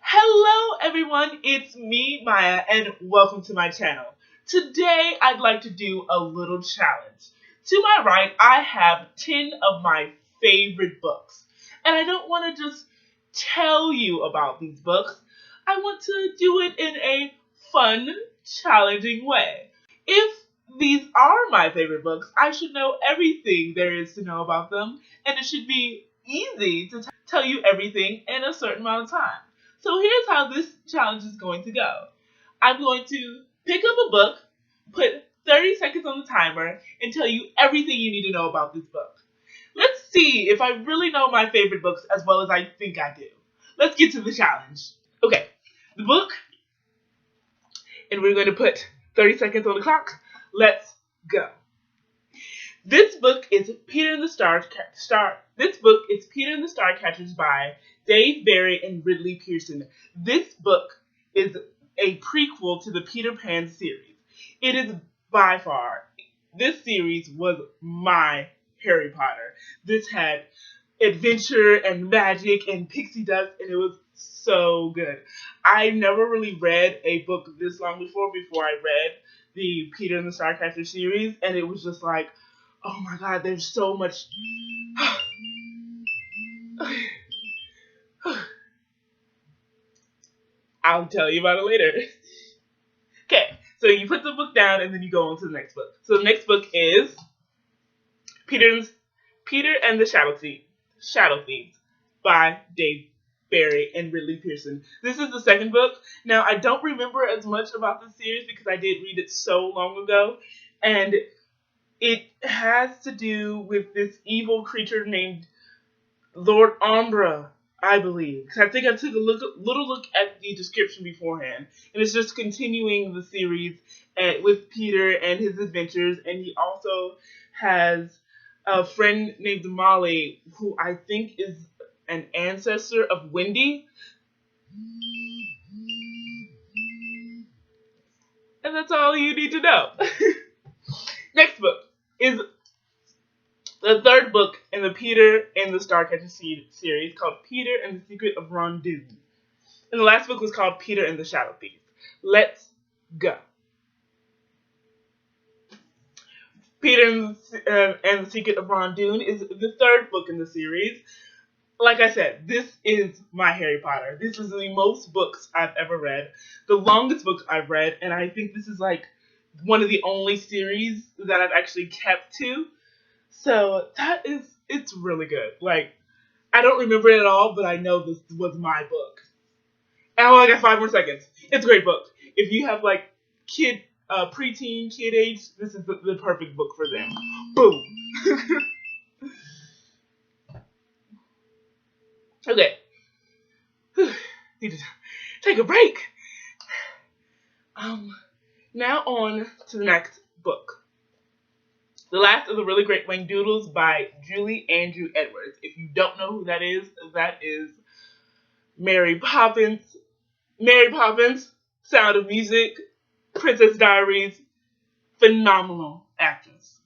Hello everyone, it's me, Maya, and welcome to my channel. Today I'd like to do a little challenge. To my right, I have 10 of my favorite books. And I don't want to just tell you about these books. I want to do it in a fun, challenging way. If these are my favorite books, I should know everything there is to know about them, and it should be easy to tell you everything in a certain amount of time. So here's how this challenge is going to go. I'm going to pick up a book, put 30 seconds on the timer, and tell you everything you need to know about this book. Let's see if I really know my favorite books as well as I think I do. Let's get to the challenge. Okay, the book, and we're going to put 30 seconds on the clock. Let's go. This book is Peter and the Starcatchers by Dave Barry and Ridley Pearson. This book is a prequel to the Peter Pan series. It is by far, this series was my Harry Potter. This had adventure and magic and pixie dust, and it was so good. I never really read a book this long before I read the Peter and the Starcatchers series, and it was just like, oh my god, there's so much. I'll tell you about it later. Okay, so you put the book down and then you go on to the next book. So the next book is Peter and the Shadow Thieves by Dave Barry and Ridley Pearson. This is the second book. Now, I don't remember as much about this series because I did read it so long ago, and it has to do with this evil creature named Lord Umbra, I believe. I think I took a little look at the description beforehand, and it's just continuing the series with Peter and his adventures, and he also has a friend named Molly, who I think is an ancestor of Wendy. And that's all you need to know. Next book is the third book in the Peter and the Starcatchers series, called Peter and the Secret of Rundoon. And the last book was called Peter and the Shadow Thieves. Let's go. Peter and the Secret of Rundoon is the third book in the series. Like I said, this is my Harry Potter. This is the most books I've ever read, the longest book I've read, and I think this is like one of the only series that I've actually kept to. So it's really good. Like, I don't remember it at all, but I know this was my book. And I only got 5 more seconds. It's a great book. If you have like preteen, kid age, this is the perfect book for them. Boom. Okay. Need to take a break. Now on to the next book. The Last of the Really Great Winged Doodles by Julie Andrew Edwards. If you don't know who that is Mary Poppins, Sound of Music, Princess Diaries, phenomenal actress.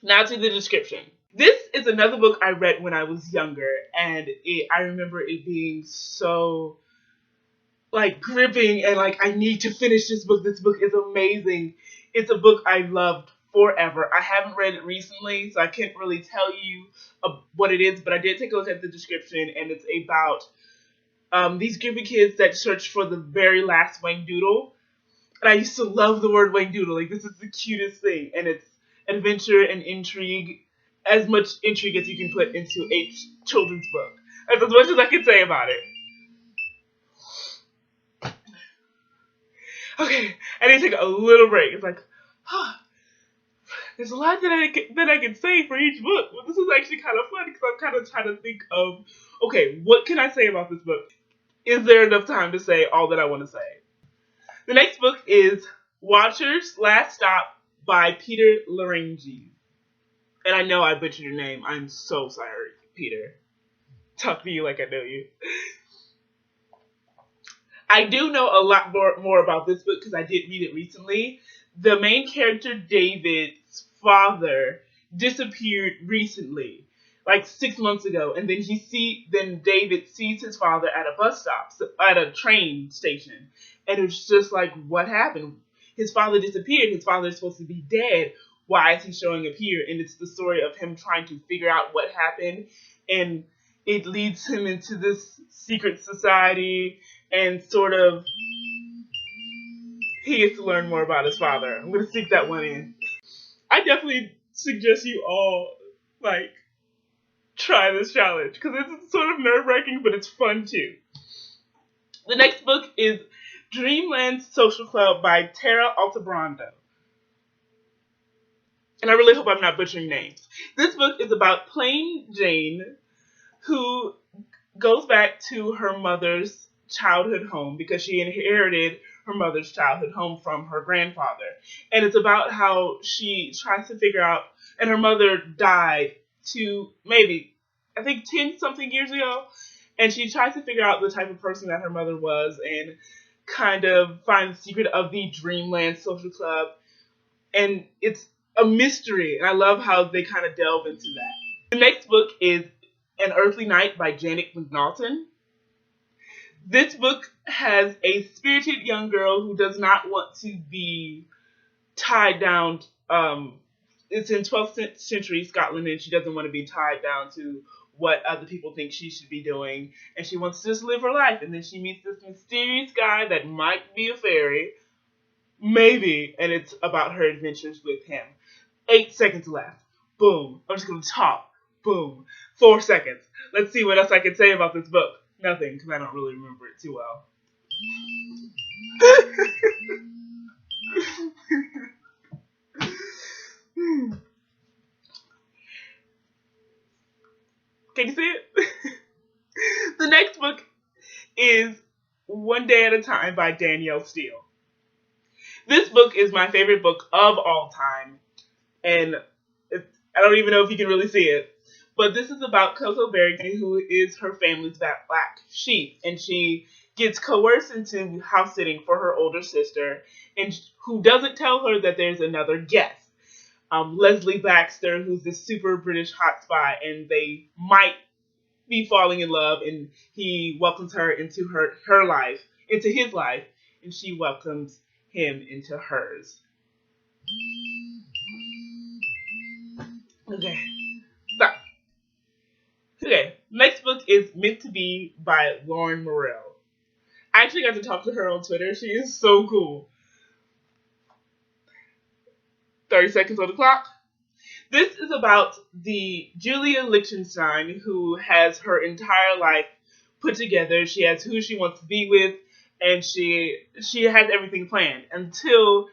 Now to the description. This is another book I read when I was younger, and I remember it being so like gripping, and like, I need to finish this book. This book is amazing. It's a book I loved forever. I haven't read it recently, so I can't really tell you what it is, but I did take a look at the description, and it's about these group of kids that search for the very last winged doodle. And I used to love the word winged doodle. Like, this is the cutest thing, and it's adventure and intrigue, as much intrigue as you can put into a children's book. That's as much as I can say about it. Okay, I need to take a little break. It's like, there's a lot that I can say for each book. But this is actually kind of fun because I'm kind of trying to think of, okay, what can I say about this book? Is there enough time to say all that I want to say? The next book is Watcher's Last Stop by Peter Larange. And I know I butchered your name. I'm so sorry, Peter. Talk to you like I know you. I do know a lot more about this book because I did read it recently. The main character, David's father, disappeared recently. like 6 months ago, and then David sees his father at a bus stop, at a train station, and it's just like, what happened? His father disappeared. His father is supposed to be dead. Why is he showing up here? And it's the story of him trying to figure out what happened, and it leads him into this secret society, and sort of he gets to learn more about his father. I'm gonna stick that one in. I definitely suggest you all like try this challenge because it's sort of nerve-wracking, but it's fun too. The next book is Dreamlands Social Club by Tara Altebrando. And I really hope I'm not butchering names. This book is about plain Jane who goes back to her mother's childhood home because she inherited her mother's childhood home from her grandfather. And it's about how she tries to figure out, and her mother died maybe, I think 10 something years ago. And she tries to figure out the type of person that her mother was and kind of find the secret of the Dreamland Social Club. And it's a mystery, and I love how they kind of delve into that. The next book is An Earthly Night by Janet McNaughton. This book has a spirited young girl who does not want to be tied down. It's in 12th century Scotland, and she doesn't want to be tied down to what other people think she should be doing, and she wants to just live her life. And then she meets this mysterious guy that might be a fairy, maybe, and it's about her adventures with him. 8 seconds left. Boom. I'm just going to talk. Boom. 4 seconds. Let's see what else I can say about this book. Nothing, because I don't really remember it too well. Can you see it? The next book is One Day at a Time by Danielle Steele. This book is my favorite book of all time, and I don't even know if you can really see it, but this is about Coco Berry, who is her family's black sheep, and she gets coerced into house sitting for her older sister, and who doesn't tell her that there's another guest. Leslie Baxter, who's this super British hot spot, and they might be falling in love, and he welcomes her into her life, into his life, and she welcomes him into hers. Okay, stop. Okay, next book is Meant to Be by Lauren Morrell. I actually got to talk to her on Twitter. She is so cool. 30 seconds on the clock. This is about the Julia Lichtenstein who has her entire life put together. She has who she wants to be with, and she has everything planned until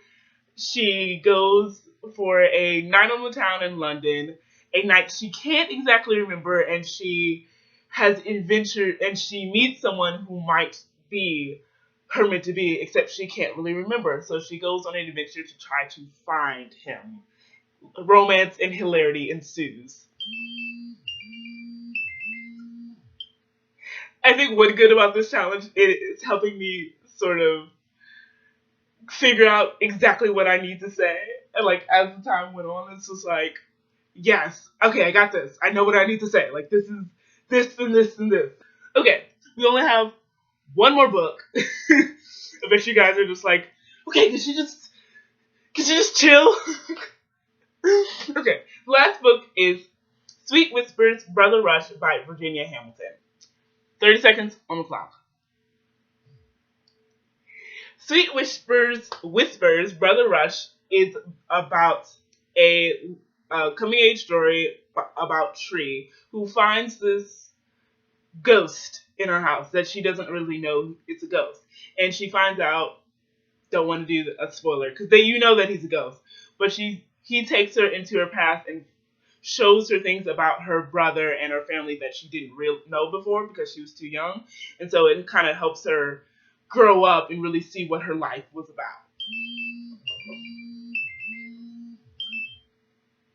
she goes for a night on the town in London, a night she can't exactly remember, and she has adventure, and she meets someone who might be her meant to be, except she can't really remember. So she goes on an adventure to try to find him. Romance and hilarity ensues. I think what's good about this challenge is helping me sort of figure out exactly what I need to say. And like as the time went on, it's just like, yes, okay, I got this. I know what I need to say. Like this is this and this and this. Okay, we only have one more book. I bet you guys are just like, okay, could you just chill? Okay, the last book is Sweet Whispers, Brother Rush by Virginia Hamilton. 30 seconds on the clock. Sweet Whispers, Brother Rush is about a coming-age story about Tree, who finds this ghost in her house that she doesn't really know it's a ghost. And she finds out, don't want to do a spoiler, because you know that he's a ghost, but he takes her into her past and shows her things about her brother and her family that she didn't really know before because she was too young. And so it kind of helps her grow up and really see what her life was about.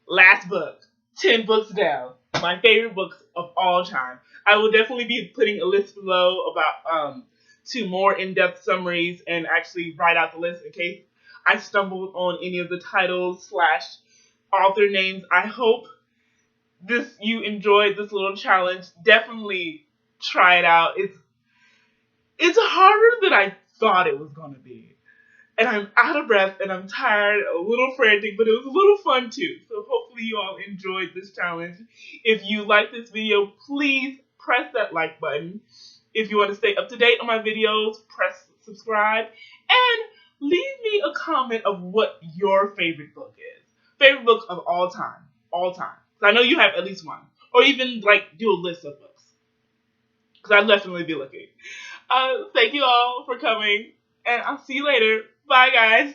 Last book, 10 books down. My favorite books of all time. I will definitely be putting a list below about 2 more in-depth summaries and actually write out the list in case I stumbled on any of the titles / author names. I hope you enjoyed this little challenge, definitely try it out. It's harder than I thought it was gonna be. And I'm out of breath and I'm tired, a little frantic, but it was a little fun too. So hopefully you all enjoyed this challenge. If you like this video, please press that like button. If you want to stay up to date on my videos, press subscribe and leave me a comment of what your favorite book is. Favorite book of all time. All time. Because I know you have at least one. Or even like do a list of books. Because I'd definitely be looking. Thank you all for coming. And I'll see you later. Bye, guys.